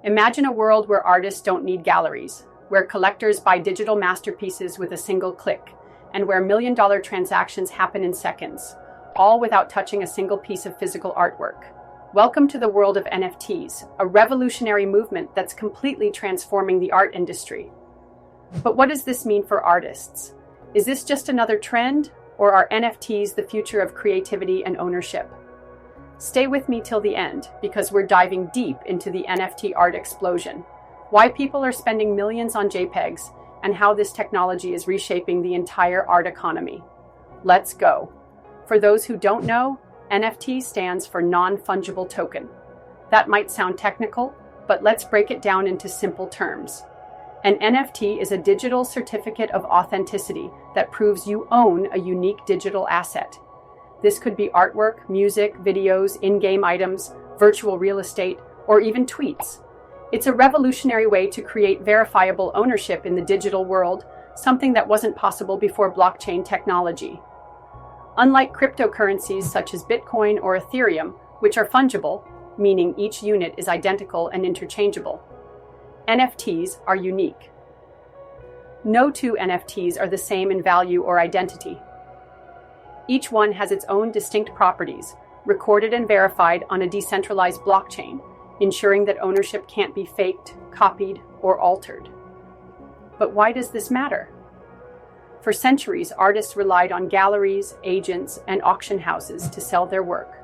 Imagine a world where artists don't need galleries, where collectors buy digital masterpieces with a single click, and where million-dollar transactions happen in seconds, all without touching a single piece of physical artwork. Welcome to the world of NFTs, a revolutionary movement that's completely transforming the art industry. But what does this mean for artists? Is this just another trend, or are NFTs the future of creativity and ownership? Stay with me till the end, because we're diving deep into the NFT art explosion, why people are spending millions on JPEGs, and how this technology is reshaping the entire art economy. Let's go. For those who don't know, NFT stands for non-fungible token. That might sound technical, but let's break it down into simple terms. An NFT is a digital certificate of authenticity that proves you own a unique digital asset. This could be artwork, music, videos, in-game items, virtual real estate, or even tweets. It's a revolutionary way to create verifiable ownership in the digital world, something that wasn't possible before blockchain technology. Unlike cryptocurrencies such as Bitcoin or Ethereum, which are fungible, meaning each unit is identical and interchangeable, NFTs are unique. No two NFTs are the same in value or identity. Each one has its own distinct properties, recorded and verified on a decentralized blockchain, ensuring that ownership can't be faked, copied, or altered. But why does this matter? For centuries, artists relied on galleries, agents, and auction houses to sell their work.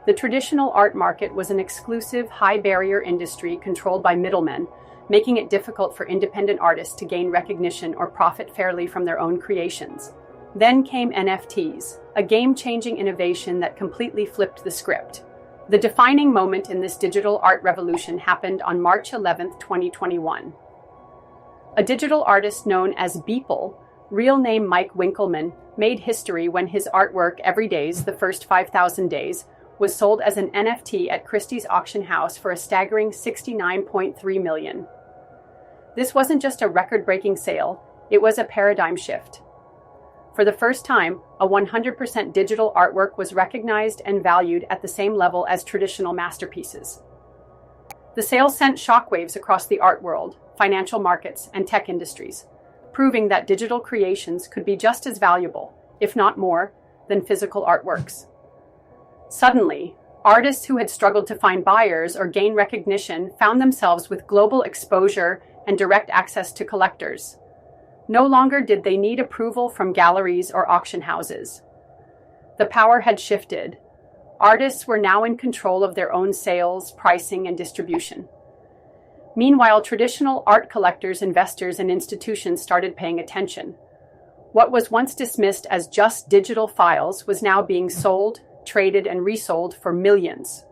The traditional art market was an exclusive, high-barrier industry controlled by middlemen, making it difficult for independent artists to gain recognition or profit fairly from their own creations. Then came NFTs, a game-changing innovation that completely flipped the script. The defining moment in this digital art revolution happened on March 11, 2021. A digital artist known as Beeple, real name Mike Winkelmann, made history when his artwork Every Days, the First 5,000 Days, was sold as an NFT at Christie's auction house for a staggering $69.3 million. This wasn't just a record-breaking sale, it was a paradigm shift. For the first time, a 100% digital artwork was recognized and valued at the same level as traditional masterpieces. The sale sent shockwaves across the art world, financial markets, and tech industries, proving that digital creations could be just as valuable, if not more, than physical artworks. Suddenly, artists who had struggled to find buyers or gain recognition found themselves with global exposure and direct access to collectors. No longer did they need approval from galleries or auction houses. The power had shifted. Artists were now in control of their own sales, pricing, and distribution. Meanwhile, traditional art collectors, investors, and institutions started paying attention. What was once dismissed as just digital files was now being sold, traded, and resold for millions.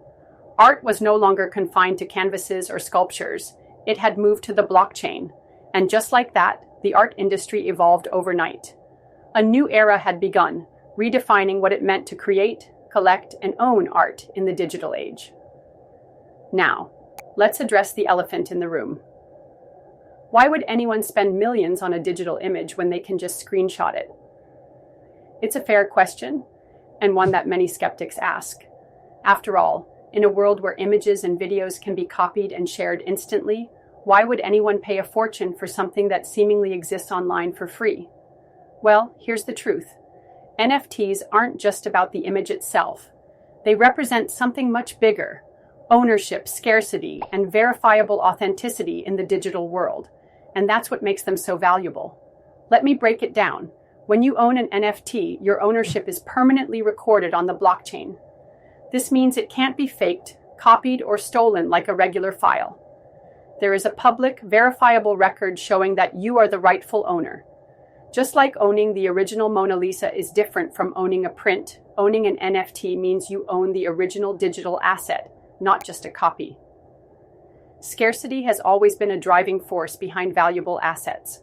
Art was no longer confined to canvases or sculptures. It had moved to the blockchain. And just like that, the art industry evolved overnight. A new era had begun, redefining what it meant to create, collect, and own art in the digital age. Now, let's address the elephant in the room. Why would anyone spend millions on a digital image when they can just screenshot it? It's a fair question, and one that many skeptics ask. After all, in a world where images and videos can be copied and shared instantly, why would anyone pay a fortune for something that seemingly exists online for free? Well, here's the truth. NFTs aren't just about the image itself. They represent something much bigger: ownership, scarcity, and verifiable authenticity in the digital world. And that's what makes them so valuable. Let me break it down. When you own an NFT, your ownership is permanently recorded on the blockchain. This means it can't be faked, copied, or stolen like a regular file. There is a public, verifiable record showing that you are the rightful owner. Just like owning the original Mona Lisa is different from owning a print, owning an NFT means you own the original digital asset, not just a copy. Scarcity has always been a driving force behind valuable assets.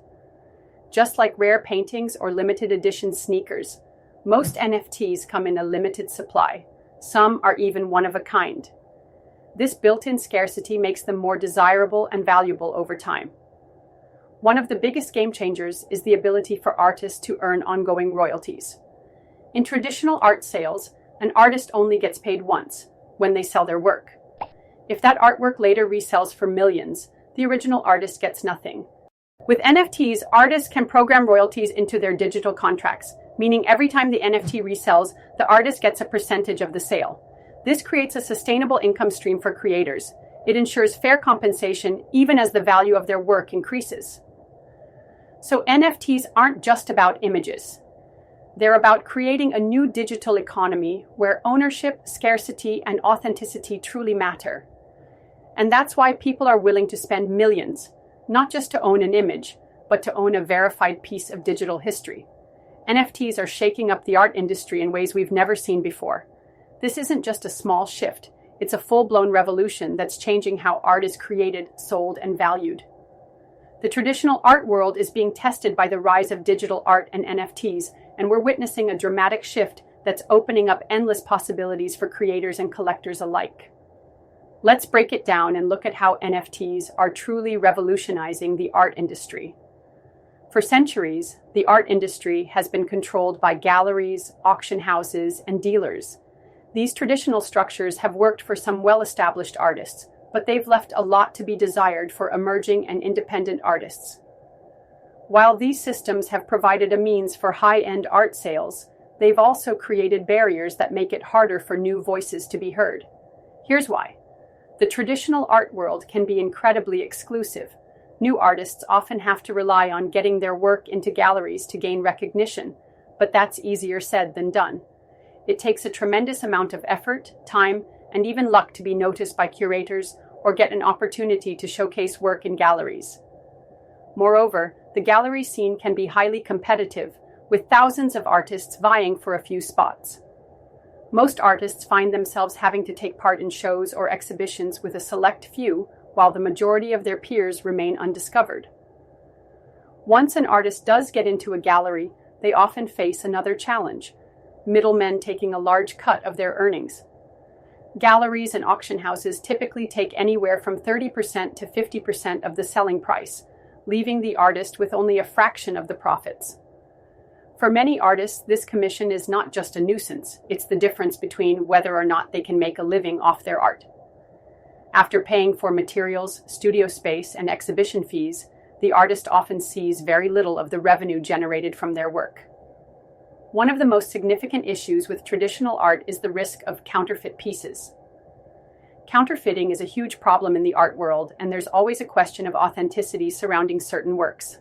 Just like rare paintings or limited edition sneakers, most NFTs come in a limited supply. Some are even one of a kind. This built-in scarcity makes them more desirable and valuable over time. One of the biggest game changers is the ability for artists to earn ongoing royalties. In traditional art sales, an artist only gets paid once, when they sell their work. If that artwork later resells for millions, the original artist gets nothing. With NFTs, artists can program royalties into their digital contracts, meaning every time the NFT resells, the artist gets a percentage of the sale. This creates a sustainable income stream for creators. It ensures fair compensation even as the value of their work increases. So NFTs aren't just about images. They're about creating a new digital economy where ownership, scarcity, and authenticity truly matter. And that's why people are willing to spend millions, not just to own an image, but to own a verified piece of digital history. NFTs are shaking up the art industry in ways we've never seen before. This isn't just a small shift, it's a full-blown revolution that's changing how art is created, sold, and valued. The traditional art world is being tested by the rise of digital art and NFTs, and we're witnessing a dramatic shift that's opening up endless possibilities for creators and collectors alike. Let's break it down and look at how NFTs are truly revolutionizing the art industry. For centuries, the art industry has been controlled by galleries, auction houses, and dealers. These traditional structures have worked for some well-established artists, but they've left a lot to be desired for emerging and independent artists. While these systems have provided a means for high-end art sales, they've also created barriers that make it harder for new voices to be heard. Here's why. The traditional art world can be incredibly exclusive. New artists often have to rely on getting their work into galleries to gain recognition, but that's easier said than done. It takes a tremendous amount of effort, time, and even luck to be noticed by curators or get an opportunity to showcase work in galleries. Moreover, the gallery scene can be highly competitive, with thousands of artists vying for a few spots. Most artists find themselves having to take part in shows or exhibitions with a select few, while the majority of their peers remain undiscovered. Once an artist does get into a gallery, they often face another challenge: middlemen taking a large cut of their earnings. Galleries and auction houses typically take anywhere from 30% to 50% of the selling price, leaving the artist with only a fraction of the profits. For many artists, this commission is not just a nuisance, it's the difference between whether or not they can make a living off their art. After paying for materials, studio space, and exhibition fees, the artist often sees very little of the revenue generated from their work. One of the most significant issues with traditional art is the risk of counterfeit pieces. Counterfeiting is a huge problem in the art world, and there's always a question of authenticity surrounding certain works.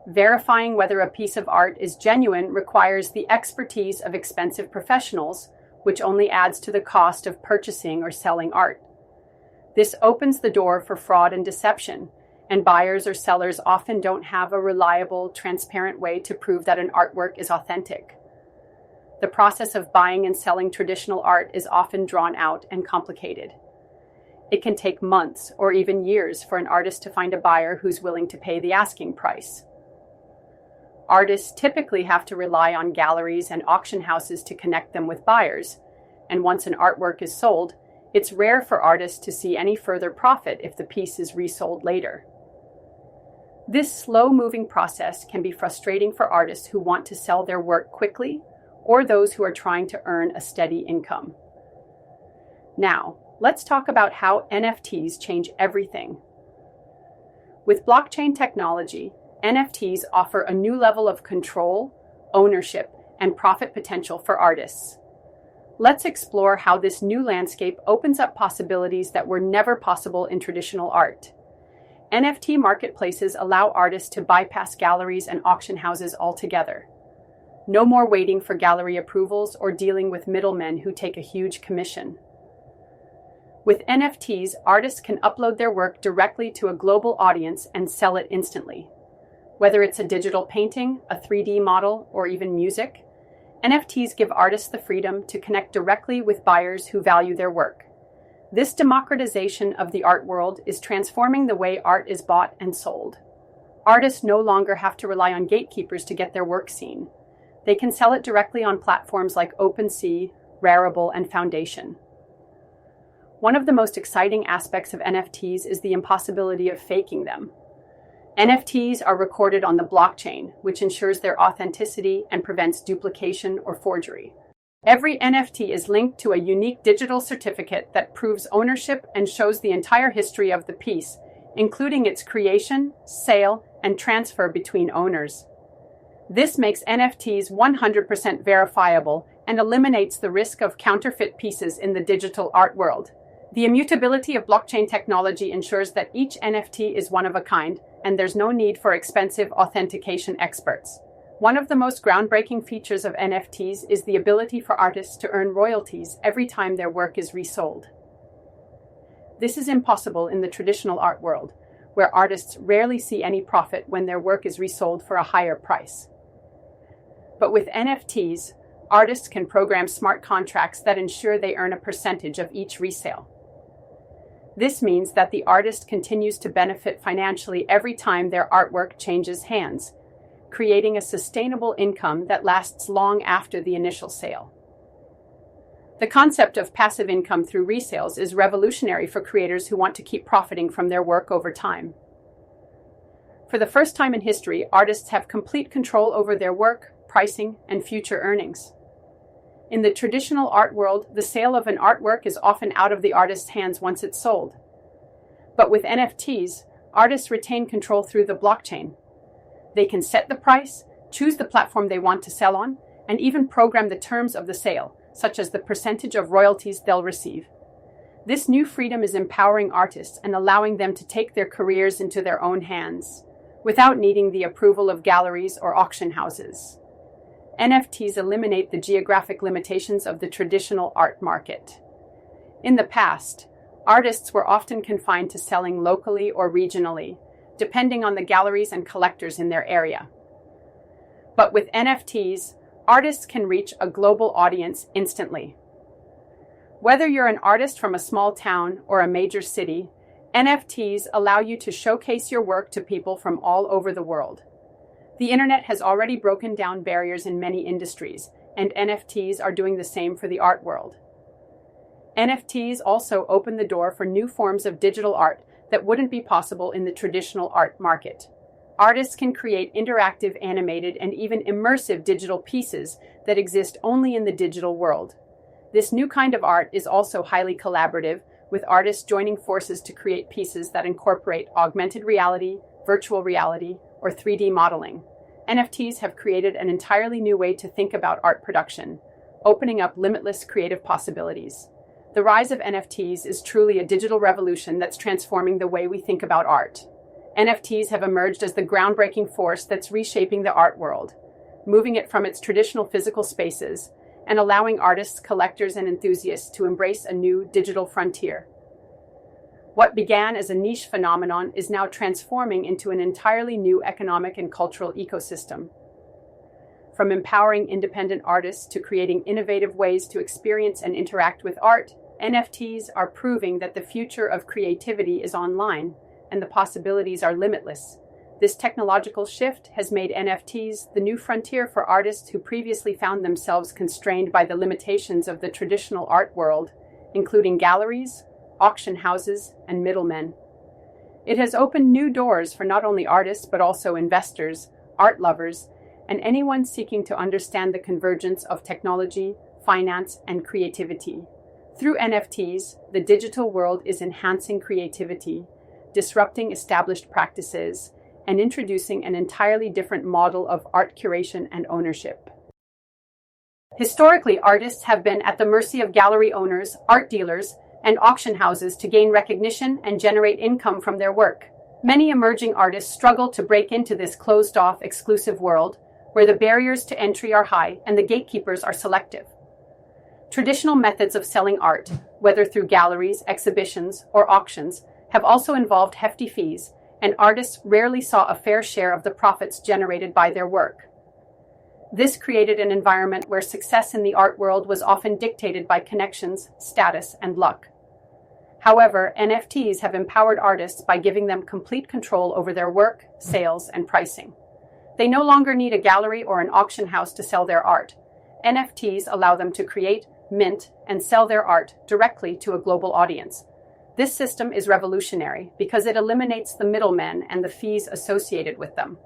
Verifying whether a piece of art is genuine requires the expertise of expensive professionals, which only adds to the cost of purchasing or selling art. This opens the door for fraud and deception, and buyers or sellers often don't have a reliable, transparent way to prove that an artwork is authentic. The process of buying and selling traditional art is often drawn out and complicated. It can take months or even years for an artist to find a buyer who's willing to pay the asking price. Artists typically have to rely on galleries and auction houses to connect them with buyers, and once an artwork is sold, it's rare for artists to see any further profit if the piece is resold later. This slow-moving process can be frustrating for artists who want to sell their work quickly or those who are trying to earn a steady income. Now, let's talk about how NFTs change everything. With blockchain technology, NFTs offer a new level of control, ownership, and profit potential for artists. Let's explore how this new landscape opens up possibilities that were never possible in traditional art. NFT marketplaces allow artists to bypass galleries and auction houses altogether. No more waiting for gallery approvals or dealing with middlemen who take a huge commission. With NFTs, artists can upload their work directly to a global audience and sell it instantly. Whether it's a digital painting, a 3D model, or even music, NFTs give artists the freedom to connect directly with buyers who value their work. This democratization of the art world is transforming the way art is bought and sold. Artists no longer have to rely on gatekeepers to get their work seen. They can sell it directly on platforms like OpenSea, Rarible, and Foundation. One of the most exciting aspects of NFTs is the impossibility of faking them. NFTs are recorded on the blockchain, which ensures their authenticity and prevents duplication or forgery. Every NFT is linked to a unique digital certificate that proves ownership and shows the entire history of the piece, including its creation, sale, and transfer between owners. This makes NFTs 100% verifiable and eliminates the risk of counterfeit pieces in the digital art world. The immutability of blockchain technology ensures that each NFT is one of a kind, and there's no need for expensive authentication experts. One of the most groundbreaking features of NFTs is the ability for artists to earn royalties every time their work is resold. This is impossible in the traditional art world, where artists rarely see any profit when their work is resold for a higher price. But with NFTs, artists can program smart contracts that ensure they earn a percentage of each resale. This means that the artist continues to benefit financially every time their artwork changes hands, creating a sustainable income that lasts long after the initial sale. The concept of passive income through resales is revolutionary for creators who want to keep profiting from their work over time. For the first time in history, artists have complete control over their work, pricing, and future earnings. In the traditional art world, the sale of an artwork is often out of the artist's hands once it's sold. But with NFTs, artists retain control through the blockchain. They can set the price, choose the platform they want to sell on, and even program the terms of the sale, such as the percentage of royalties they'll receive. This new freedom is empowering artists and allowing them to take their careers into their own hands, without needing the approval of galleries or auction houses. NFTs eliminate the geographic limitations of the traditional art market. In the past, artists were often confined to selling locally or regionally, depending on the galleries and collectors in their area. But with NFTs, artists can reach a global audience instantly. Whether you're an artist from a small town or a major city, NFTs allow you to showcase your work to people from all over the world. The internet has already broken down barriers in many industries, and NFTs are doing the same for the art world. NFTs also open the door for new forms of digital art that wouldn't be possible in the traditional art market. Artists can create interactive, animated, and even immersive digital pieces that exist only in the digital world. This new kind of art is also highly collaborative, with artists joining forces to create pieces that incorporate augmented reality, virtual reality, or 3D modeling. NFTs have created an entirely new way to think about art production, opening up limitless creative possibilities. The rise of NFTs is truly a digital revolution that's transforming the way we think about art. NFTs have emerged as the groundbreaking force that's reshaping the art world, moving it from its traditional physical spaces and allowing artists, collectors, and enthusiasts to embrace a new digital frontier. What began as a niche phenomenon is now transforming into an entirely new economic and cultural ecosystem. From empowering independent artists to creating innovative ways to experience and interact with art, NFTs are proving that the future of creativity is online and the possibilities are limitless. This technological shift has made NFTs the new frontier for artists who previously found themselves constrained by the limitations of the traditional art world, including galleries, auction houses, and middlemen. It has opened new doors for not only artists but also investors, art lovers, and anyone seeking to understand the convergence of technology, finance, and creativity. Through NFTs, the digital world is enhancing creativity, disrupting established practices, and introducing an entirely different model of art curation and ownership. Historically, artists have been at the mercy of gallery owners, art dealers, and auction houses to gain recognition and generate income from their work. Many emerging artists struggle to break into this closed-off, exclusive world, where the barriers to entry are high and the gatekeepers are selective. Traditional methods of selling art, whether through galleries, exhibitions, or auctions, have also involved hefty fees, and artists rarely saw a fair share of the profits generated by their work. This created an environment where success in the art world was often dictated by connections, status, and luck. However, NFTs have empowered artists by giving them complete control over their work, sales, and pricing. They no longer need a gallery or an auction house to sell their art. NFTs allow them to create, mint, and sell their art directly to a global audience. This system is revolutionary because it eliminates the middlemen and the fees associated with them.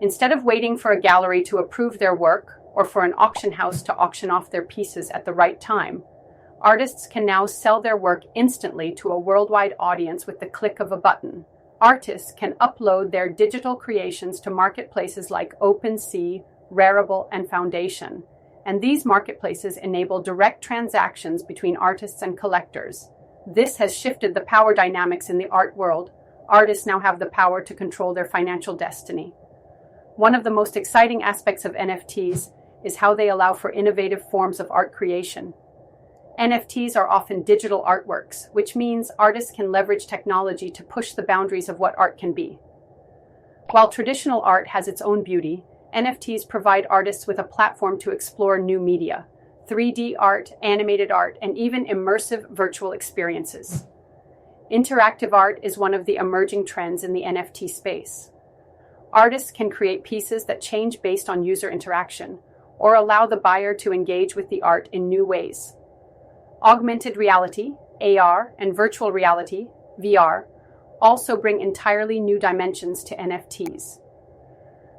Instead of waiting for a gallery to approve their work or for an auction house to auction off their pieces at the right time, artists can now sell their work instantly to a worldwide audience with the click of a button. Artists can upload their digital creations to marketplaces like OpenSea, Rarible, and Foundation, and these marketplaces enable direct transactions between artists and collectors. This has shifted the power dynamics in the art world. Artists now have the power to control their financial destiny. One of the most exciting aspects of NFTs is how they allow for innovative forms of art creation. NFTs are often digital artworks, which means artists can leverage technology to push the boundaries of what art can be. While traditional art has its own beauty, NFTs provide artists with a platform to explore new media, 3D art, animated art, and even immersive virtual experiences. Interactive art is one of the emerging trends in the NFT space. Artists can create pieces that change based on user interaction, or allow the buyer to engage with the art in new ways. Augmented reality, AR, and virtual reality, VR, also bring entirely new dimensions to NFTs.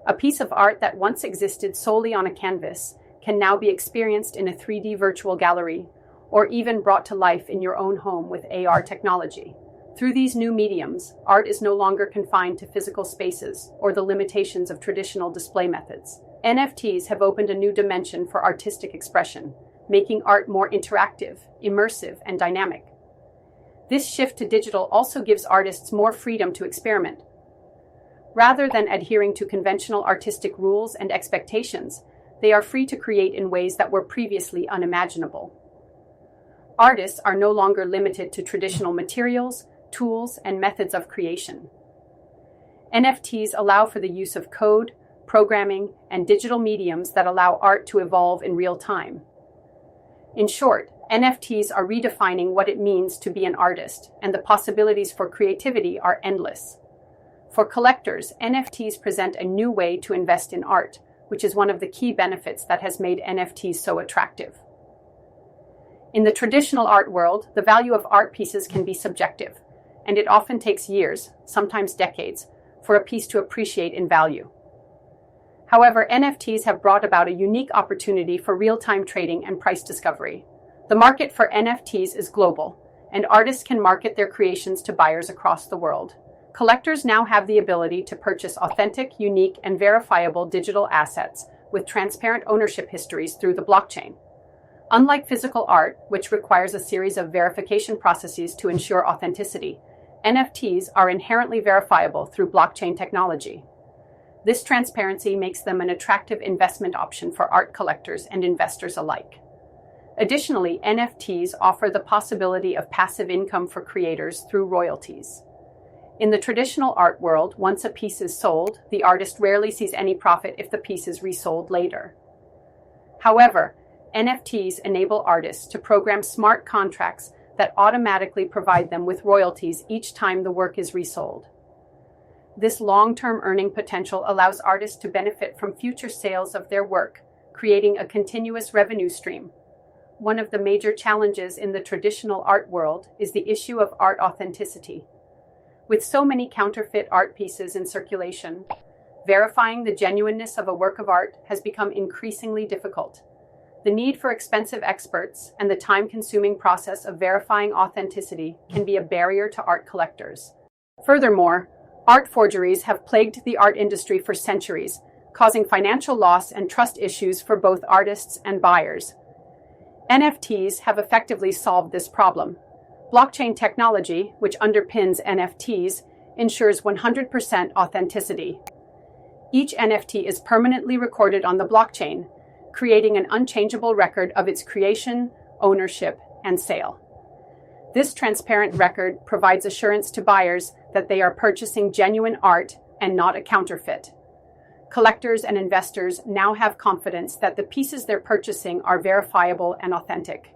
A piece of art that once existed solely on a canvas can now be experienced in a 3D virtual gallery, or even brought to life in your own home with AR technology. Through these new mediums, art is no longer confined to physical spaces or the limitations of traditional display methods. NFTs have opened a new dimension for artistic expression, making art more interactive, immersive, and dynamic. This shift to digital also gives artists more freedom to experiment. Rather than adhering to conventional artistic rules and expectations, they are free to create in ways that were previously unimaginable. Artists are no longer limited to traditional materials, tools, and methods of creation. NFTs allow for the use of code, programming, and digital mediums that allow art to evolve in real time. In short, NFTs are redefining what it means to be an artist, and the possibilities for creativity are endless. For collectors, NFTs present a new way to invest in art, which is one of the key benefits that has made NFTs so attractive. In the traditional art world, the value of art pieces can be subjective, and it often takes years, sometimes decades, for a piece to appreciate in value. However, NFTs have brought about a unique opportunity for real-time trading and price discovery. The market for NFTs is global, and artists can market their creations to buyers across the world. Collectors now have the ability to purchase authentic, unique, and verifiable digital assets with transparent ownership histories through the blockchain. Unlike physical art, which requires a series of verification processes to ensure authenticity, NFTs are inherently verifiable through blockchain technology. This transparency makes them an attractive investment option for art collectors and investors alike. Additionally, NFTs offer the possibility of passive income for creators through royalties. In the traditional art world, once a piece is sold, the artist rarely sees any profit if the piece is resold later. However, NFTs enable artists to program smart contracts that automatically provide them with royalties each time the work is resold. This long-term earning potential allows artists to benefit from future sales of their work, creating a continuous revenue stream. One of the major challenges in the traditional art world is the issue of art authenticity. With so many counterfeit art pieces in circulation, verifying the genuineness of a work of art has become increasingly difficult. The need for expensive experts and the time-consuming process of verifying authenticity can be a barrier to art collectors. Furthermore, art forgeries have plagued the art industry for centuries, causing financial loss and trust issues for both artists and buyers. NFTs have effectively solved this problem. Blockchain technology, which underpins NFTs, ensures 100% authenticity. Each NFT is permanently recorded on the blockchain, creating an unchangeable record of its creation, ownership, and sale. This transparent record provides assurance to buyers that they are purchasing genuine art and not a counterfeit. Collectors and investors now have confidence that the pieces they're purchasing are verifiable and authentic.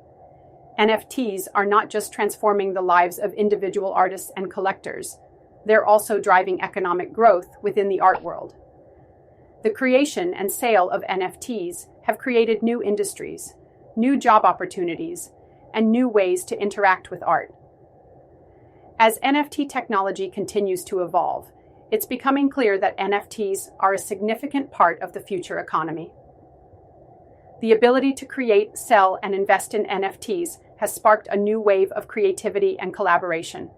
NFTs are not just transforming the lives of individual artists and collectors, they're also driving economic growth within the art world. The creation and sale of NFTs have created new industries, new job opportunities, and new ways to interact with art. As NFT technology continues to evolve, it's becoming clear that NFTs are a significant part of the future economy. The ability to create, sell, and invest in NFTs has sparked a new wave of creativity and collaboration.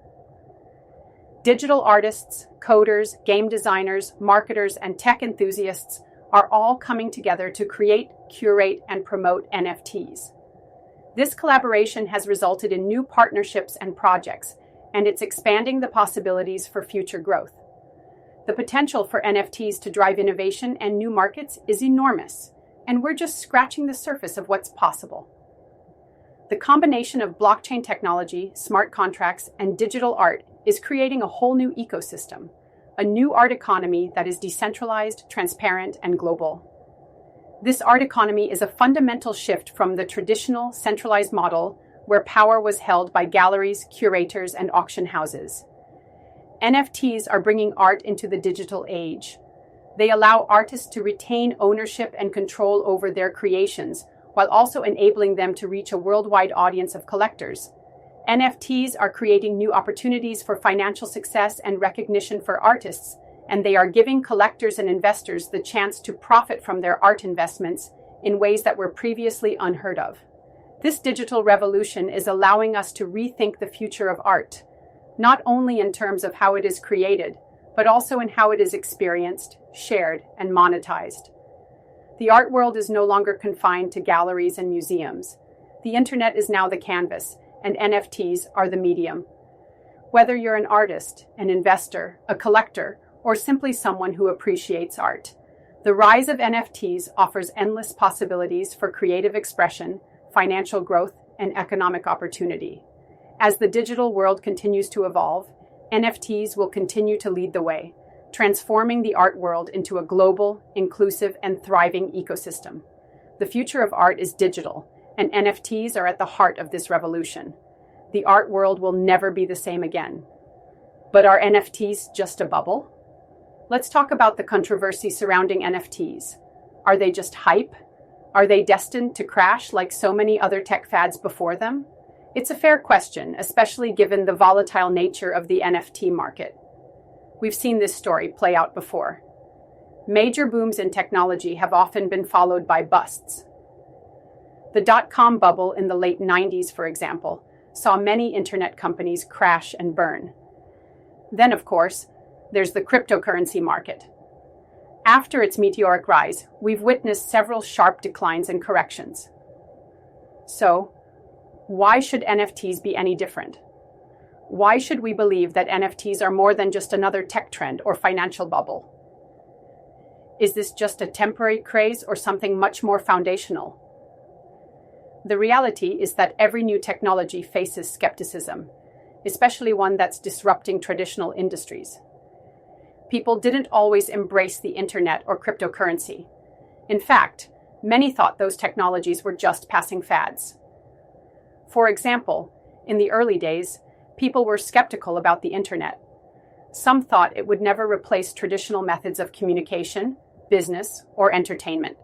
Digital artists, coders, game designers, marketers, and tech enthusiasts are all coming together to create, curate, and promote NFTs. This collaboration has resulted in new partnerships and projects, and it's expanding the possibilities for future growth. The potential for NFTs to drive innovation and new markets is enormous, and we're just scratching the surface of what's possible. The combination of blockchain technology, smart contracts, and digital art is creating a whole new ecosystem, a new art economy that is decentralized, transparent, and global. This art economy is a fundamental shift from the traditional centralized model where power was held by galleries, curators, and auction houses. NFTs are bringing art into the digital age. They allow artists to retain ownership and control over their creations, while also enabling them to reach a worldwide audience of collectors. NFTs are creating new opportunities for financial success and recognition for artists, and they are giving collectors and investors the chance to profit from their art investments in ways that were previously unheard of. This digital revolution is allowing us to rethink the future of art, not only in terms of how it is created, but also in how it is experienced, shared, and monetized. The art world is no longer confined to galleries and museums. The internet is now the canvas, and NFTs are the medium. Whether you're an artist, an investor, a collector, or simply someone who appreciates art, the rise of NFTs offers endless possibilities for creative expression, financial growth, and economic opportunity. As the digital world continues to evolve, NFTs will continue to lead the way, transforming the art world into a global, inclusive, and thriving ecosystem. The future of art is digital, and NFTs are at the heart of this revolution. The art world will never be the same again. But are NFTs just a bubble? Let's talk about the controversy surrounding NFTs. Are they just hype? Are they destined to crash like so many other tech fads before them? It's a fair question, especially given the volatile nature of the NFT market. We've seen this story play out before. Major booms in technology have often been followed by busts. The dot-com bubble in the late 90s, for example, saw many internet companies crash and burn. Then, of course, there's the cryptocurrency market. After its meteoric rise, we've witnessed several sharp declines and corrections. So, why should NFTs be any different? Why should we believe that NFTs are more than just another tech trend or financial bubble? Is this just a temporary craze or something much more foundational? The reality is that every new technology faces skepticism, especially one that's disrupting traditional industries. People didn't always embrace the internet or cryptocurrency. In fact, many thought those technologies were just passing fads. For example, in the early days, people were skeptical about the internet. Some thought it would never replace traditional methods of communication, business, or entertainment.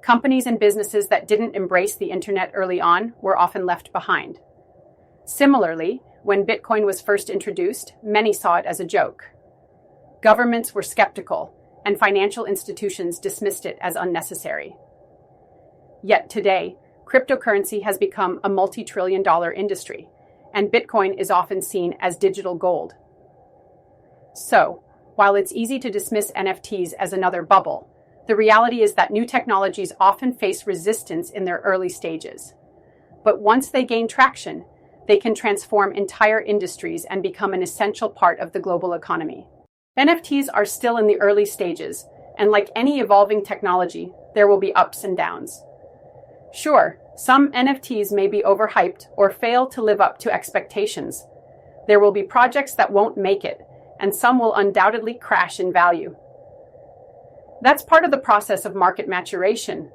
Companies and businesses that didn't embrace the internet early on were often left behind. Similarly, when Bitcoin was first introduced, many saw it as a joke. Governments were skeptical, and financial institutions dismissed it as unnecessary. Yet today, cryptocurrency has become a multi-trillion-dollar industry, and Bitcoin is often seen as digital gold. So, while it's easy to dismiss NFTs as another bubble, the reality is that new technologies often face resistance in their early stages. But once they gain traction, they can transform entire industries and become an essential part of the global economy. NFTs are still in the early stages, and like any evolving technology, there will be ups and downs. Sure, some NFTs may be overhyped or fail to live up to expectations. There will be projects that won't make it, and some will undoubtedly crash in value. That's part of the process of market maturation.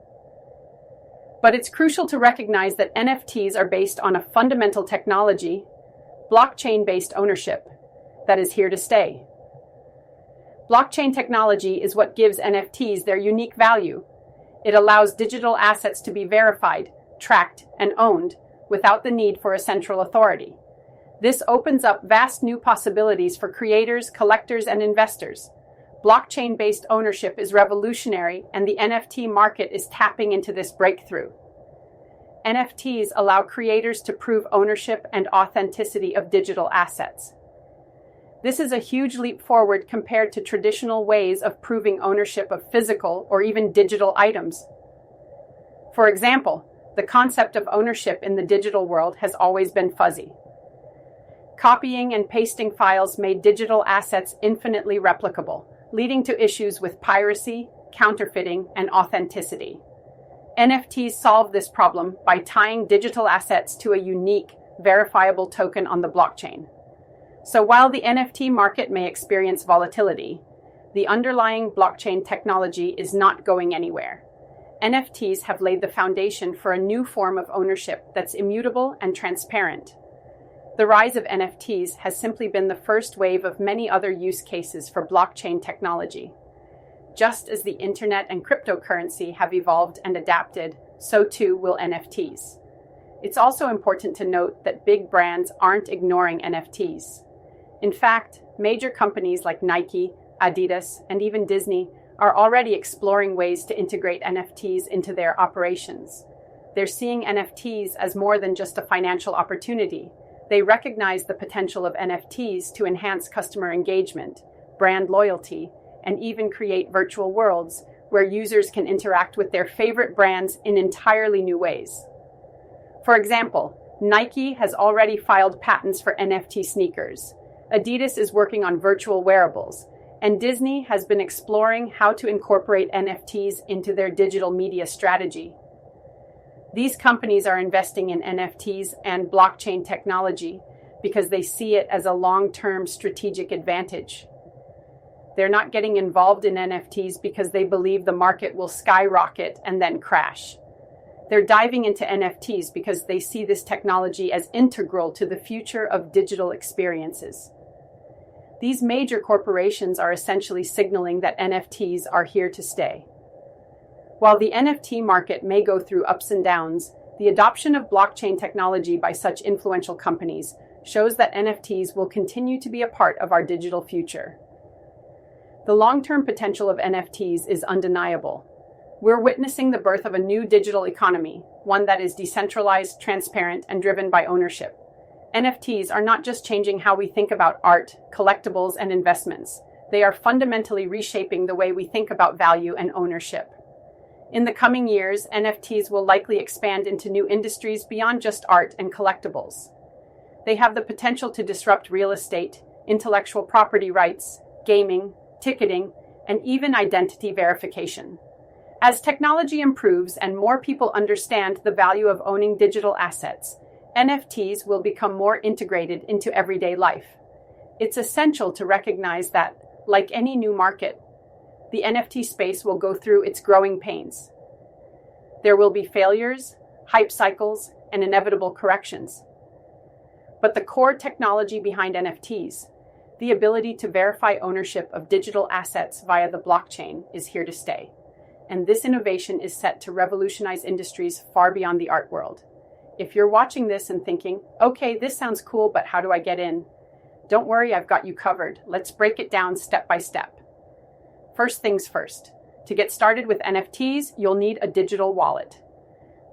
But it's crucial to recognize that NFTs are based on a fundamental technology, blockchain-based ownership, that is here to stay. Blockchain technology is what gives NFTs their unique value. It allows digital assets to be verified, tracked, and owned without the need for a central authority. This opens up vast new possibilities for creators, collectors, and investors. Blockchain-based ownership is revolutionary, and the NFT market is tapping into this breakthrough. NFTs allow creators to prove ownership and authenticity of digital assets. This is a huge leap forward compared to traditional ways of proving ownership of physical or even digital items. For example, the concept of ownership in the digital world has always been fuzzy. Copying and pasting files made digital assets infinitely replicable, leading to issues with piracy, counterfeiting, and authenticity. NFTs solve this problem by tying digital assets to a unique, verifiable token on the blockchain. So while the NFT market may experience volatility, the underlying blockchain technology is not going anywhere. NFTs have laid the foundation for a new form of ownership that's immutable and transparent. The rise of NFTs has simply been the first wave of many other use cases for blockchain technology. Just as the internet and cryptocurrency have evolved and adapted, so too will NFTs. It's also important to note that big brands aren't ignoring NFTs. In fact, major companies like Nike, Adidas, and even Disney are already exploring ways to integrate NFTs into their operations. They're seeing NFTs as more than just a financial opportunity. They recognize the potential of NFTs to enhance customer engagement, brand loyalty, and even create virtual worlds where users can interact with their favorite brands in entirely new ways. For example, Nike has already filed patents for NFT sneakers. Adidas is working on virtual wearables, and Disney has been exploring how to incorporate NFTs into their digital media strategy. These companies are investing in NFTs and blockchain technology because they see it as a long-term strategic advantage. They're not getting involved in NFTs because they believe the market will skyrocket and then crash. They're diving into NFTs because they see this technology as integral to the future of digital experiences. These major corporations are essentially signaling that NFTs are here to stay. While the NFT market may go through ups and downs, the adoption of blockchain technology by such influential companies shows that NFTs will continue to be a part of our digital future. The long-term potential of NFTs is undeniable. We're witnessing the birth of a new digital economy, one that is decentralized, transparent, and driven by ownership. NFTs are not just changing how we think about art, collectibles, and investments. They are fundamentally reshaping the way we think about value and ownership. In the coming years, NFTs will likely expand into new industries beyond just art and collectibles. They have the potential to disrupt real estate, intellectual property rights, gaming, ticketing, and even identity verification. As technology improves and more people understand the value of owning digital assets, NFTs will become more integrated into everyday life. It's essential to recognize that, like any new market, the NFT space will go through its growing pains. There will be failures, hype cycles, and inevitable corrections. But the core technology behind NFTs, the ability to verify ownership of digital assets via the blockchain, is here to stay. And this innovation is set to revolutionize industries far beyond the art world. If you're watching this and thinking, okay, this sounds cool, but how do I get in? Don't worry, I've got you covered. Let's break it down step by step. First things first. To get started with NFTs, you'll need a digital wallet.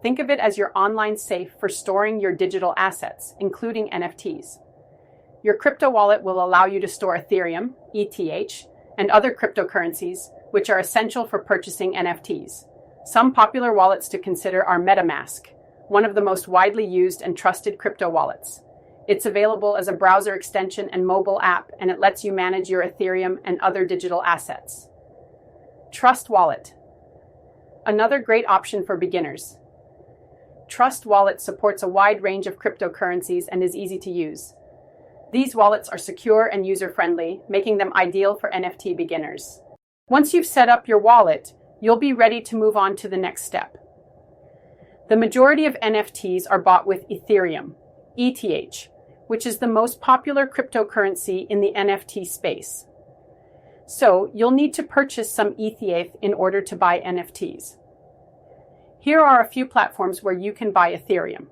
Think of it as your online safe for storing your digital assets, including NFTs. Your crypto wallet will allow you to store Ethereum, ETH, and other cryptocurrencies, which are essential for purchasing NFTs. Some popular wallets to consider are MetaMask, one of the most widely used and trusted crypto wallets. It's available as a browser extension and mobile app, and it lets you manage your Ethereum and other digital assets. Trust Wallet, another great option for beginners. Trust Wallet supports a wide range of cryptocurrencies and is easy to use. These wallets are secure and user-friendly, making them ideal for NFT beginners. Once you've set up your wallet, you'll be ready to move on to the next step. The majority of NFTs are bought with Ethereum, ETH, which is the most popular cryptocurrency in the NFT space. So you'll need to purchase some ETH in order to buy NFTs. Here are a few platforms where you can buy Ethereum.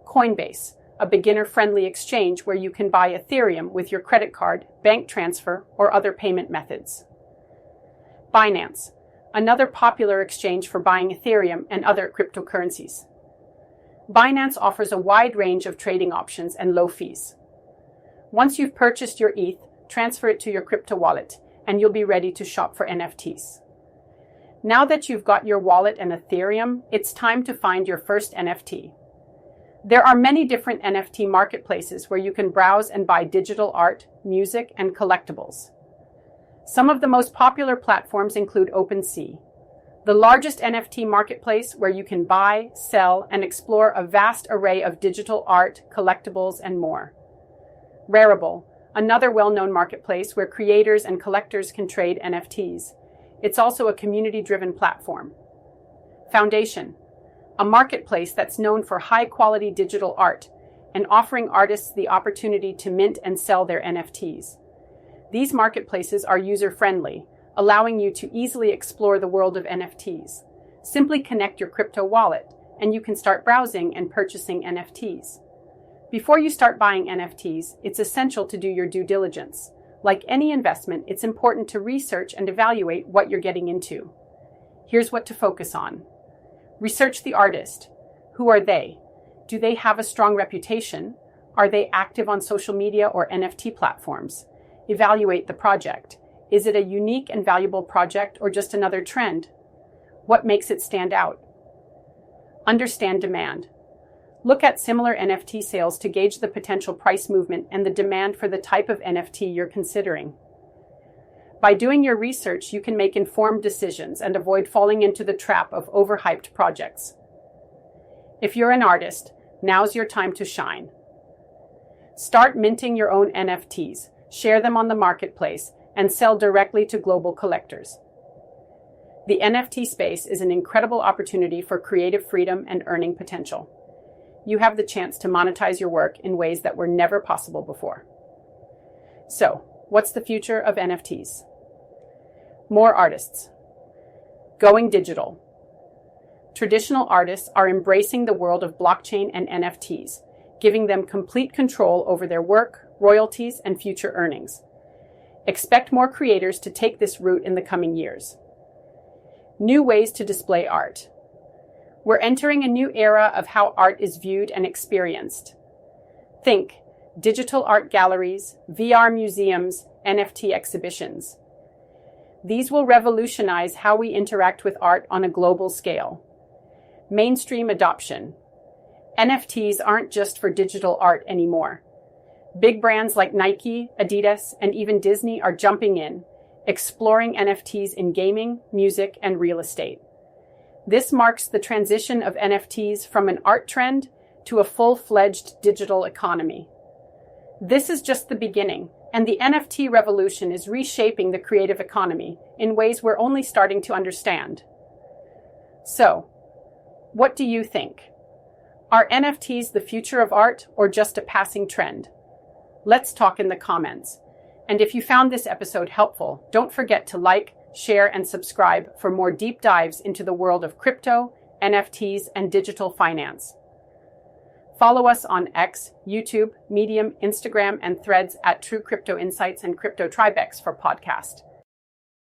Coinbase, a beginner-friendly exchange where you can buy Ethereum with your credit card, bank transfer, or other payment methods. Binance, another popular exchange for buying Ethereum and other cryptocurrencies. Binance offers a wide range of trading options and low fees. Once you've purchased your ETH, transfer it to your crypto wallet, and you'll be ready to shop for NFTs. Now that you've got your wallet and Ethereum, it's time to find your first NFT. There are many different NFT marketplaces where you can browse and buy digital art, music, and collectibles. Some of the most popular platforms include OpenSea, the largest NFT marketplace where you can buy, sell, and explore a vast array of digital art, collectibles, and more. Rarible, another well-known marketplace where creators and collectors can trade NFTs. It's also a community-driven platform. Foundation, a marketplace that's known for high-quality digital art and offering artists the opportunity to mint and sell their NFTs. These marketplaces are user-friendly, allowing you to easily explore the world of NFTs. Simply connect your crypto wallet, and you can start browsing and purchasing NFTs. Before you start buying NFTs, it's essential to do your due diligence. Like any investment, it's important to research and evaluate what you're getting into. Here's what to focus on. Research the artist. Who are they? Do they have a strong reputation? Are they active on social media or NFT platforms? Evaluate the project. Is it a unique and valuable project or just another trend? What makes it stand out? Understand demand. Look at similar NFT sales to gauge the potential price movement and the demand for the type of NFT you're considering. By doing your research, you can make informed decisions and avoid falling into the trap of overhyped projects. If you're an artist, now's your time to shine. Start minting your own NFTs, share them on the marketplace, and sell directly to global collectors. The NFT space is an incredible opportunity for creative freedom and earning potential. You have the chance to monetize your work in ways that were never possible before. So, what's the future of NFTs? More artists. Going digital. Traditional artists are embracing the world of blockchain and NFTs, giving them complete control over their work, royalties, and future earnings. Expect more creators to take this route in the coming years. New ways to display art. We're entering a new era of how art is viewed and experienced. Think digital art galleries, VR museums, NFT exhibitions. These will revolutionize how we interact with art on a global scale. Mainstream adoption. NFTs aren't just for digital art anymore. Big brands like Nike, Adidas, and even Disney are jumping in, exploring NFTs in gaming, music, and real estate. This marks the transition of NFTs from an art trend to a full-fledged digital economy. This is just the beginning, and the NFT revolution is reshaping the creative economy in ways we're only starting to understand. So, what do you think? Are NFTs the future of art or just a passing trend? Let's talk in the comments. And if you found this episode helpful, don't forget to like, share, and subscribe for more deep dives into the world of crypto, NFTs, and digital finance. Follow us on X, YouTube, Medium, Instagram, and Threads at True Crypto Insights and Crypto Tribex for podcast.